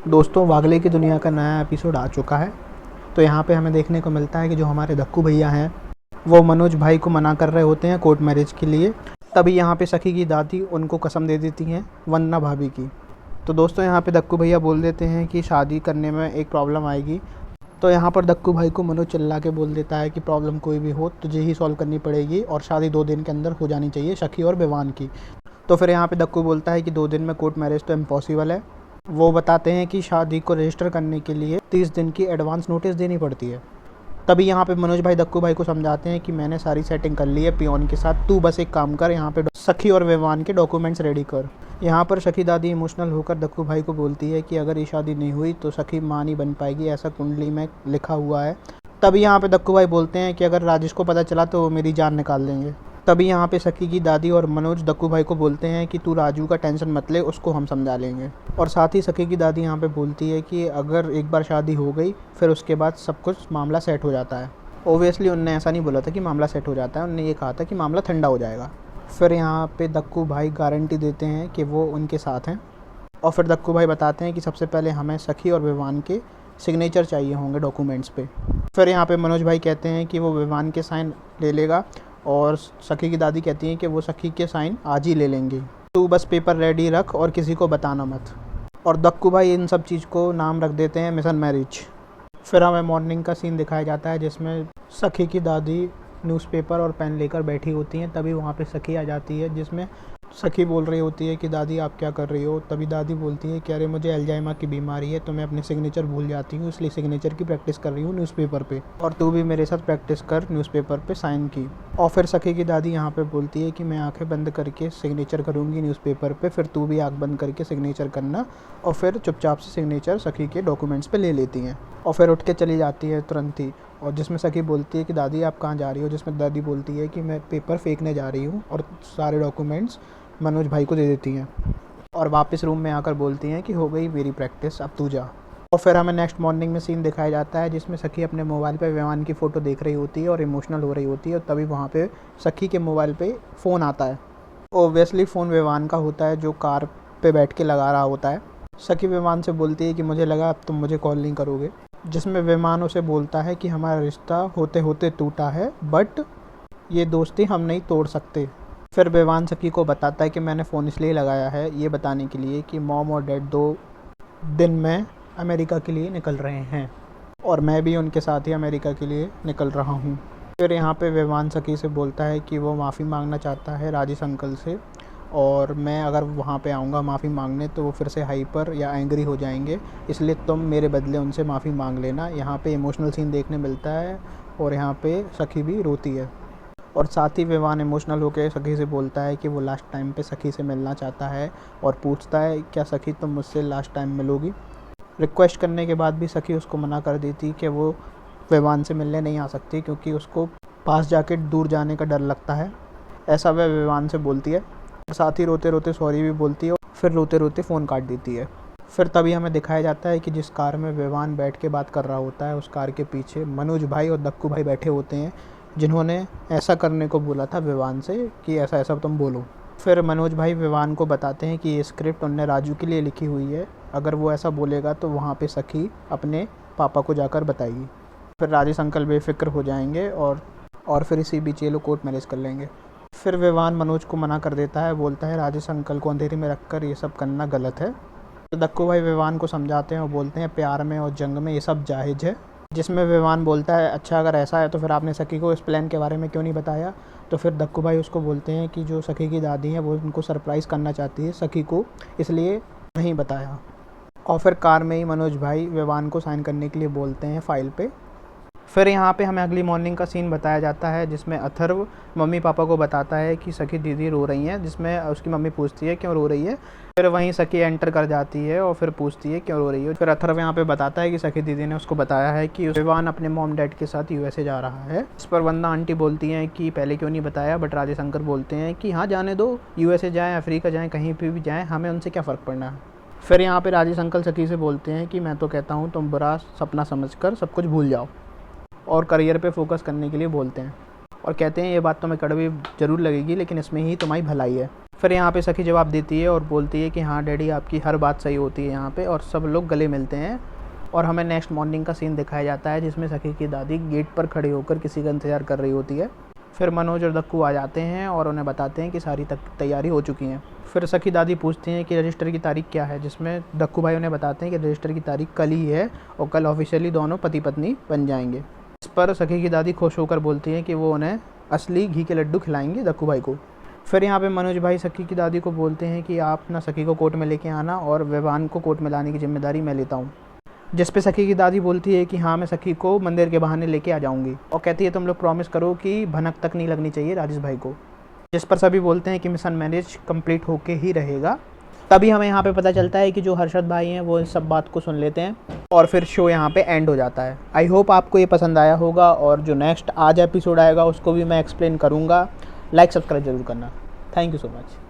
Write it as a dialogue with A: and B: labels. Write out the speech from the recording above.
A: दोस्तों, वागले की दुनिया का नया एपिसोड आ चुका है। तो यहाँ पे हमें देखने को मिलता है कि जो हमारे दक्कू भैया हैं वो मनोज भाई को मना कर रहे होते हैं कोर्ट मैरिज के लिए। तभी यहाँ पे सखी की दादी उनको कसम दे देती हैं वंदना भाभी की। तो दोस्तों, यहाँ पे दक्कू भैया बोल देते हैं कि शादी करने में एक प्रॉब्लम आएगी। तो यहाँ पर दक्कू भाई को मनोज चिल्ला के बोल देता है कि प्रॉब्लम कोई भी हो तुझे ही सॉल्व करनी पड़ेगी और शादी 2 दिन के अंदर हो जानी चाहिए सखी और विवान की। तो फिर यहाँ पे दक्कू बोलता है कि 2 दिन में कोर्ट मैरिज तो इम्पॉसिबल है। वो बताते हैं कि शादी को रजिस्टर करने के लिए 30 दिन की एडवांस नोटिस देनी पड़ती है। तभी यहाँ पे मनोज भाई दक्कू भाई को समझाते हैं कि मैंने सारी सेटिंग कर ली है पियोन के साथ, तू बस एक काम कर, यहाँ पे सखी और विवान के डॉक्यूमेंट्स रेडी कर। यहाँ पर सखी दादी इमोशनल होकर दक्कू भाई को बोलती है कि अगर ये शादी नहीं हुई तो सखी माँ नहीं बन पाएगी, ऐसा कुंडली में लिखा हुआ है। तभी यहाँ पे दक्कू भाई बोलते हैं कि अगर राजेश को पता चला तो वो मेरी जान निकाल देंगे। तभी यहाँ पे सखी की दादी और मनोज दक्कू भाई को बोलते हैं कि तू राजू का टेंशन मत ले, उसको हम समझा लेंगे। और साथ ही सखी की दादी यहाँ पे बोलती है कि अगर एक बार शादी हो गई फिर उसके बाद सब कुछ मामला सेट हो जाता है। ओबियसली उनने ऐसा नहीं बोला था कि मामला सेट हो जाता है, उनने ये कहा था कि मामला ठंडा हो जाएगा। फिर यहाँ पे दक्कू भाई गारंटी देते हैं कि वो उनके साथ हैं। और फिर दक्कू भाई बताते हैं कि सबसे पहले हमें सखी और विवान के सिग्नेचर चाहिए होंगे डॉक्यूमेंट्स पे। फिर यहाँ पे मनोज भाई कहते हैं कि वो विवान के साइन ले लेगा और सखी की दादी कहती हैं कि वो सखी के साइन आज ही ले लेंगी, तू बस पेपर रेडी रख और किसी को बताना मत। और दक्कू भाई इन सब चीज़ को नाम रख देते हैं मिशन मैरिज। फिर हमें मॉर्निंग का सीन दिखाया जाता है जिसमें सखी की दादी न्यूज़पेपर और पेन लेकर बैठी होती हैं। तभी वहाँ पे सखी आ जाती है जिसमें सखी बोल रही होती है कि दादी आप क्या कर रही हो। तभी दादी बोलती है कि अरे मुझे अल्जाइमर की बीमारी है तो मैं अपने सिग्नेचर भूल जाती हूँ, इसलिए सिग्नेचर की प्रैक्टिस कर रही हूँ न्यूज़पेपर पे, और तू भी मेरे साथ प्रैक्टिस कर न्यूज़पेपर पे साइन की। और फिर सखी की दादी यहाँ पे बोलती है कि मैं आंखें बंद करके सिग्नेचर करूँगी न्यूज़पेपर पे, फिर तू भी आँख बंद करके सिग्नेचर करना। और फिर चुपचाप से सिग्नेचर सखी के डॉक्यूमेंट्स पे ले लेती हैं और फिर उठ के चली जाती है तुरंत ही। और जिसमें सखी बोलती है कि दादी आप कहाँ जा रही हो, जिसमें दादी बोलती है कि मैं पेपर फेंकने जा रही हूँ, और सारे डॉक्यूमेंट्स मनोज भाई को दे देती हैं और वापस रूम में आकर बोलती हैं कि हो गई मेरी प्रैक्टिस, अब तू जा। और फिर हमें नेक्स्ट मॉर्निंग में सीन दिखाया जाता है जिसमें सखी अपने मोबाइल पे विवान की फ़ोटो देख रही होती है और इमोशनल हो रही होती है। और तभी वहाँ पे सखी के मोबाइल पे फ़ोन आता है। ओबियसली फ़ोन विवान का होता है जो कार पे बैठ के लगा रहा होता है। सखी विमान से बोलती है कि मुझे लगा अब तुम मुझे कॉल नहीं करोगे, जिसमें विमान उसे बोलता है कि हमारा रिश्ता होते होते टूटा है बट ये दोस्ती हम नहीं तोड़ सकते। फिर विवान सखी को बताता है कि मैंने फ़ोन इसलिए लगाया है ये बताने के लिए कि मॉम और डैड 2 दिन में अमेरिका के लिए निकल रहे हैं और मैं भी उनके साथ ही अमेरिका के लिए निकल रहा हूँ। फिर यहाँ पे विवान सखी से बोलता है कि वो माफ़ी मांगना चाहता है राजेश अंकल से, और मैं अगर वहाँ पे आऊँगा माफ़ी मांगने तो वो फिर से हाइपर या एंग्री हो जाएंगे, इसलिए तुम मेरे बदले उनसे माफ़ी मांग लेना। यहाँ पे इमोशनल सीन देखने मिलता है और यहाँ पे सखी भी रोती है। और साथ ही विवान इमोशनल होकर सखी से बोलता है कि वो लास्ट टाइम पे सखी से मिलना चाहता है और पूछता है क्या सखी तुम मुझसे लास्ट टाइम मिलोगी। रिक्वेस्ट करने के बाद भी सखी उसको मना कर देती कि वो विवान से मिलने नहीं आ सकती क्योंकि उसको पास जाके दूर जाने का डर लगता है, ऐसा वह विवान से बोलती है। साथ ही रोते रोते सॉरी भी बोलती है और फिर रोते रोते फ़ोन काट देती है। फिर तभी हमें दिखाया जाता है कि जिस कार में विवान बैठ के बात कर रहा होता है उस कार के पीछे मनोज भाई और दक्कू भाई बैठे होते हैं जिन्होंने ऐसा करने को बोला था विवान से कि ऐसा ऐसा तुम बोलो। फिर मनोज भाई विवान को बताते हैं कि ये स्क्रिप्ट उनने राजू के लिए लिखी हुई है, अगर वो ऐसा बोलेगा तो वहाँ पे सखी अपने पापा को जाकर बताएगी। फिर राजेश अंकल बेफिक्र हो जाएंगे और फिर इसी बीच ये लोग कोर्ट मैरिज कर लेंगे। फिर विवान मनोज को मना कर देता है, बोलता है राजेश अंकल को अंधेरे में रखकर ये सब करना गलत है। तो दक्कू भाई विवान को समझाते हैं और बोलते हैं प्यार में और जंग में ये सब जायज़ है। जिसमें विवान बोलता है अच्छा अगर ऐसा है तो फिर आपने सखी को इस प्लान के बारे में क्यों नहीं बताया। तो फिर दक्कू भाई उसको बोलते हैं कि जो सखी की दादी है वो उनको सरप्राइज़ करना चाहती है सखी को, इसलिए नहीं बताया। और फिर कार में ही मनोज भाई विवान को साइन करने के लिए बोलते हैं फाइल पे। फिर यहाँ पे हमें अगली मॉर्निंग का सीन बताया जाता है जिसमें अथर्व मम्मी पापा को बताता है कि सखी दीदी रो रही हैं, जिसमें उसकी मम्मी पूछती है क्यों रो रही है। फिर वहीं सखी एंटर कर जाती है और फिर पूछती है क्यों रो रही है। फिर अथर्व यहाँ पे बताता है कि सखी दीदी ने उसको बताया है कि विवान अपने मॉम डैड के साथ यूएसए जा रहा है। इस पर वंदना आंटी बोलती हैं कि पहले क्यों नहीं बताया, बट राजेश अंकल बोलते हैं कि हाँ जाने दो, यूएसए जाएँ अफ्रीका जाएँ कहीं पर भी जाएँ, हमें उनसे क्या फ़र्क पड़ना है। फिर यहाँ पे राजेश अंकल सखी से बोलते हैं कि मैं तो कहता हूँ तुम बुरा सपना समझकर सब कुछ भूल जाओ और करियर पे फोकस करने के लिए बोलते हैं और कहते हैं ये बात तुम्हें कड़वी ज़रूर लगेगी लेकिन इसमें ही तुम्हारी भलाई है। फिर यहाँ पे सखी जवाब देती है और बोलती है कि हाँ डैडी, आपकी हर बात सही होती है यहाँ पे, और सब लोग गले मिलते हैं। और हमें नेक्स्ट मॉर्निंग का सीन दिखाया जाता है जिसमें सखी की दादी गेट पर खड़े होकर किसी का इंतज़ार कर रही होती है। फिर मनोज और दक्कू आ जाते हैं और उन्हें बताते हैं कि सारी तैयारी हो चुकी है। फिर सखी दादी पूछती हैं कि रजिस्टर की तारीख क्या है, जिसमें दक्कू भाई उन्हें बताते हैं कि रजिस्टर की तारीख कल ही है और कल ऑफिशियली दोनों पति पत्नी बन जाएंगे। इस पर सखी की दादी खुश होकर बोलती हैं कि वो उन्हें असली घी के लड्डू खिलाएंगे दक्कू भाई को। फिर यहाँ पे मनोज भाई सखी की दादी को बोलते हैं कि आप ना सखी को कोर्ट में लेके आना और विवान को कोर्ट में लाने की जिम्मेदारी मैं लेता हूँ। जिस पे सखी की दादी बोलती है कि हाँ मैं सखी को मंदिर के बहाने लेके आ जाऊँगी, और कहती है तुम लोग प्रॉमिस करो कि भनक तक नहीं लगनी चाहिए राजेश भाई को। जिस पर सभी बोलते हैं कि मिशन मैरिज कंप्लीट होके ही रहेगा। तभी हमें यहाँ पे पता चलता है कि जो हर्षद भाई हैं वो इस सब बात को सुन लेते हैं और फिर शो यहाँ पे एंड हो जाता है। आई होप आपको ये पसंद आया होगा, और जो नेक्स्ट आज एपिसोड आएगा उसको भी मैं एक्सप्लेन करूँगा। लाइक सब्सक्राइब जरूर करना। Thank you so much.